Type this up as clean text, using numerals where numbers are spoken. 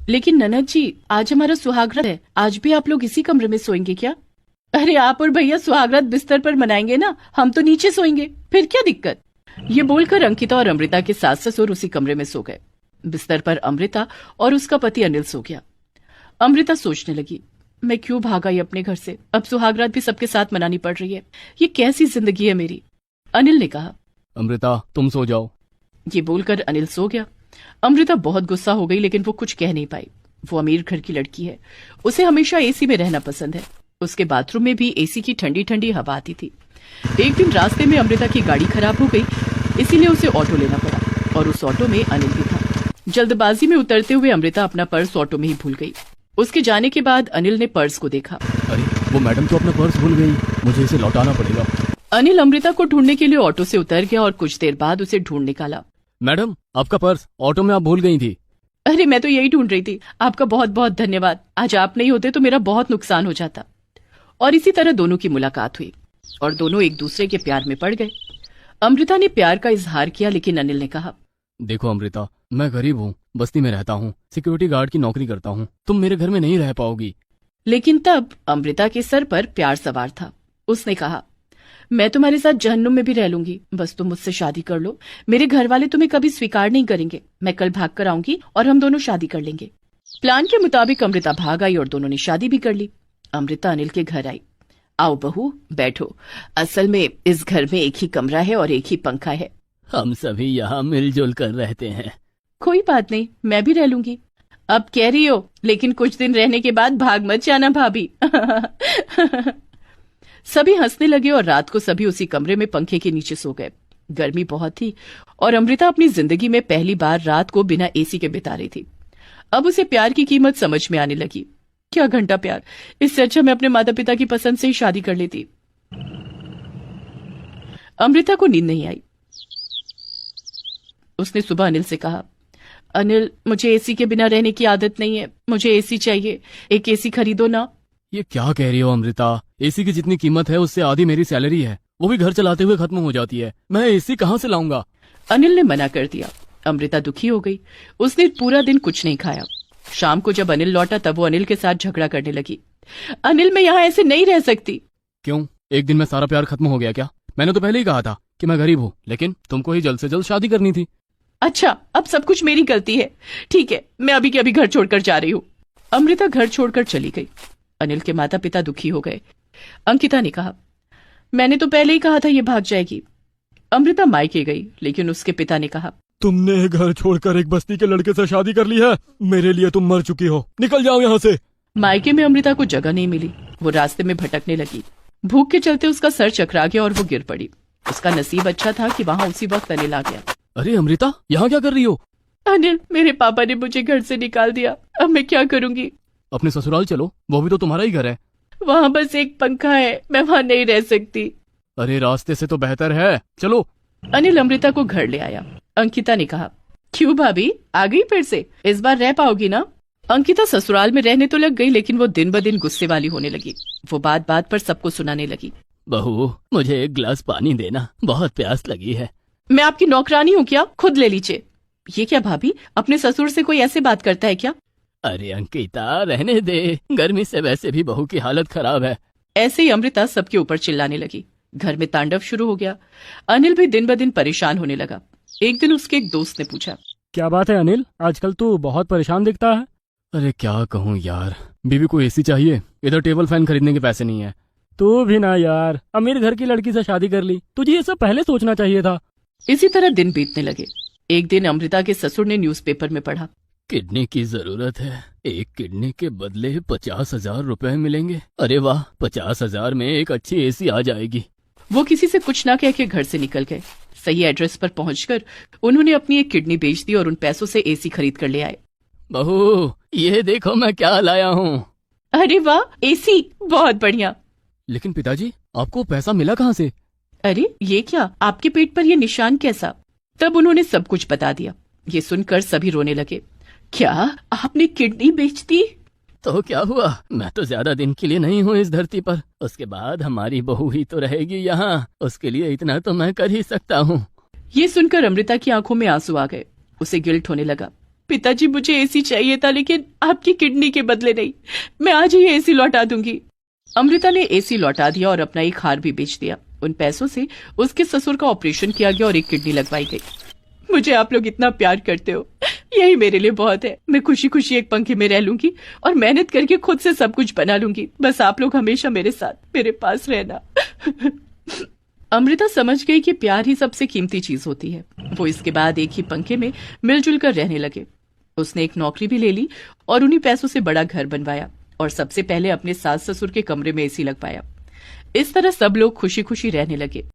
लेकिन ननद जी, आज हमारा सुहागरात है, आज भी आप लोग इसी कमरे में सोएंगे क्या? अरे आप और भैया सुहागरात बिस्तर पर मनाएंगे ना, हम तो नीचे सोएंगे, फिर क्या दिक्कत? ये बोलकर अंकिता और अमृता के सास ससुर उसी कमरे में सो गए। बिस्तर पर अमृता और उसका पति अनिल सो गया। अमृता सोचने लगी, मैं क्यों भाग आई अपने घर से? अब सुहागरात भी सबके साथ मनानी पड़ रही है। ये कैसी जिंदगी है मेरी। अनिल ने कहा, अमृता तुम सो जाओ। ये बोलकर अनिल सो गया। अमृता बहुत गुस्सा हो गई, लेकिन वो कुछ कह नहीं पाई। वो अमीर घर की लड़की है, उसे हमेशा एसी में रहना पसंद है। उसके बाथरूम में भी एसी की ठंडी ठंडी हवा आती थी। एक दिन रास्ते में अमृता की गाड़ी खराब हो गई, इसीलिए उसे ऑटो लेना पड़ा और उस ऑटो में अनिल भी था। जल्दबाजी में उतरते हुए अमृता अपना पर्स ऑटो में ही भूल गई। उसके जाने के बाद अनिल ने पर्स को देखा। अरे वो मैडम तो अपना पर्स भूल गई, मुझे इसे लौटाना पड़ेगा। अनिल अमृता को ढूंढने के लिए ऑटो से उतर गया और कुछ देर बाद उसे ढूंढ निकाला। मैडम आपका पर्स ऑटो में आप भूल गई थी। अरे मैं तो यही ढूंढ रही थी। आपका बहुत बहुत धन्यवाद। आज आप नहीं होते तो मेरा बहुत नुकसान हो जाता। और इसी तरह दोनों की मुलाकात हुई और दोनों एक दूसरे के प्यार में पड़ गए। अमृता ने प्यार का इजहार किया, लेकिन अनिल ने कहा, देखो अमृता, मैं गरीब हूँ, बस्ती में रहता हूँ, सिक्योरिटी गार्ड की नौकरी करता हूँ, तुम मेरे घर में नहीं रह पाओगी। लेकिन तब अमृता के सर पर प्यार सवार था। उसने कहा, मैं तुम्हारे साथ जहन्नुम में भी रह लूंगी, बस तुम मुझसे शादी कर लो। मेरे घर वाले तुम्हें कभी स्वीकार नहीं करेंगे। मैं कल भाग कर आऊंगी और हम दोनों शादी कर लेंगे। प्लान के मुताबिक अमृता भाग आई और दोनों ने शादी भी कर ली। अमृता अनिल के घर आई। आओ बहू, बैठो। असल में इस घर में एक ही कमरा है और एक ही पंखा है। हम सभी यहाँ मिलजुल कर रहते हैं। कोई बात नहीं, मैं भी रह लूंगी। अब कह रही हो, लेकिन कुछ दिन रहने के बाद भाग मत जाना भाभी। सभी हंसने लगे और रात को सभी उसी कमरे में पंखे के नीचे सो गए। गर्मी बहुत थी और अमृता अपनी जिंदगी में पहली बार रात को बिना एसी के बिता रही थी। अब उसे प्यार की कीमत समझ में आने लगी। क्या घंटा प्यार, इससे अच्छा मैं अपने माता पिता की पसंद से ही शादी कर लेती। अमृता को नींद नहीं आई। उसने सुबह अनिल से कहा, अनिल मुझे एसी के बिना रहने की आदत नहीं है, मुझे एसी चाहिए, एक एसी खरीदो ना। ये क्या कह रही हो अमृता? एसी की जितनी कीमत है उससे आधी मेरी सैलरी है, वो भी घर चलाते हुए खत्म हो जाती है। मैं एसी कहाँ से लाऊंगा? अनिल ने मना कर दिया। अमृता दुखी हो गई। उसने पूरा दिन कुछ नहीं खाया। शाम को जब अनिल लौटा तब वो अनिल के साथ झगड़ा करने लगी। अनिल मैं यहाँ ऐसे नहीं रह सकती। क्यों, एक दिन में सारा प्यार खत्म हो गया क्या? मैंने तो पहले ही कहा था कि मैं गरीब हूँ, लेकिन तुमको ही जल्द से जल्द शादी करनी थी। अच्छा, अब सब कुछ मेरी गलती है। ठीक है, मैं अभी के अभी घर छोड़कर जा रही हूँ। अमृता घर छोड़कर चली गई। अनिल के माता पिता दुखी हो गए। अंकिता ने कहा, मैंने तो पहले ही कहा था ये भाग जाएगी। अमृता मायके गई, लेकिन उसके पिता ने कहा, तुमने घर छोड़कर एक बस्ती के लड़के से शादी कर ली है, मेरे लिए तुम मर चुकी हो, निकल जाओ यहाँ से। मायके में अमृता को जगह नहीं मिली। वो रास्ते में भटकने लगी। भूख के चलते उसका सर चकरा गया और वो गिर पड़ी। उसका नसीब अच्छा था कि वहाँ उसी वक्त अनिल आ गया। अरे अमृता, यहाँ क्या कर रही हो? अनिल, मेरे पापा ने मुझे घर से निकाल दिया, अब मैं क्या करूंगी? अपने ससुराल चलो, वो भी तो तुम्हारा ही घर है। वहाँ बस एक पंखा है, मैं वहाँ नहीं रह सकती। अरे रास्ते से तो बेहतर है, चलो। अनिल अमृता को घर ले आया। अंकिता ने कहा, क्यों भाभी, आ गई फिर से? इस बार रह पाओगी ना? अंकिता ससुराल में रहने तो लग गई, लेकिन वो दिन ब दिन गुस्से वाली होने लगी। वो बात बात पर सबको सुनाने लगी। बहू, मुझे एक गिलास पानी देना, बहुत प्यास लगी है। मैं आपकी नौकरानी हूँ क्या? खुद ले लीजिए। ये क्या भाभी, अपने ससुर से कोई ऐसे बात करता है क्या? अरे अंकिता, रहने दे, गर्मी से वैसे भी बहू की हालत खराब है। ऐसे ही अमृता सबके ऊपर चिल्लाने लगी। घर में तांडव शुरू हो गया। अनिल भी दिन ब दिन परेशान होने लगा। एक दिन उसके एक दोस्त ने पूछा, क्या बात है अनिल, आजकल तू बहुत परेशान दिखता है। अरे क्या कहूँ यार, बीवी को एसी चाहिए, इधर टेबल फैन खरीदने के पैसे नहीं है। तू भी ना यार, अमीर घर की लड़की से शादी कर ली, तुझे ये सब पहले सोचना चाहिए था। इसी तरह दिन बीतने लगे। एक दिन अमृता के ससुर ने न्यूज़पेपर में पढ़ा, किडनी की जरूरत है, एक किडनी के बदले 50,000 रुपए मिलेंगे। अरे वाह, 50,000 में एक अच्छी एसी आ जाएगी। वो किसी से कुछ ना कह के घर से निकल गए। सही एड्रेस पर पहुंचकर उन्होंने अपनी एक किडनी बेच दी और उन पैसों से एसी खरीद कर ले आए। बहू, ये देखो मैं क्या लाया हूँ। अरे वाह, एसी, बहुत बढ़िया। लेकिन पिताजी, आपको पैसा मिला कहाँ से? अरे ये क्या, आपके पेट पर ये निशान कैसा? तब उन्होंने सब कुछ बता दिया। ये सुनकर सभी रोने लगे। क्या आपने किडनी बेच दी? तो क्या हुआ, मैं तो ज्यादा दिन के लिए नहीं हूँ इस धरती पर, उसके बाद हमारी बहू ही तो रहेगी यहाँ, उसके लिए इतना तो मैं कर ही सकता हूँ। ये सुनकर अमृता की आंखों में आंसू आ गए। उसे गिल्ट होने लगा। पिताजी मुझे एसी चाहिए था, लेकिन आपकी किडनी के बदले नहीं। मैं आज ही एसी लौटा दूंगी। अमृता ने एसी लौटा दिया और अपना एक हार भी बेच दिया। उन पैसों से उसके ससुर का ऑपरेशन किया गया और एक किडनी लगवाई गई। मुझे आप लोग इतना प्यार करते हो, यही मेरे लिए बहुत है। मैं खुशी खुशी एक पंखे में रह लूंगी और मेहनत करके खुद से सब कुछ बना लूंगी। बस आप लोग हमेशा मेरे साथ, मेरे पास रहना। अमृता समझ गई कि प्यार ही सबसे कीमती चीज होती है। वो इसके बाद एक ही पंखे में मिलजुल कर रहने लगे। उसने एक नौकरी भी ले ली और उन्हीं पैसों से बड़ा घर बनवाया और सबसे पहले अपने सास ससुर के कमरे में एसी लगवाया। इस तरह सब लोग खुशी खुशी रहने लगे।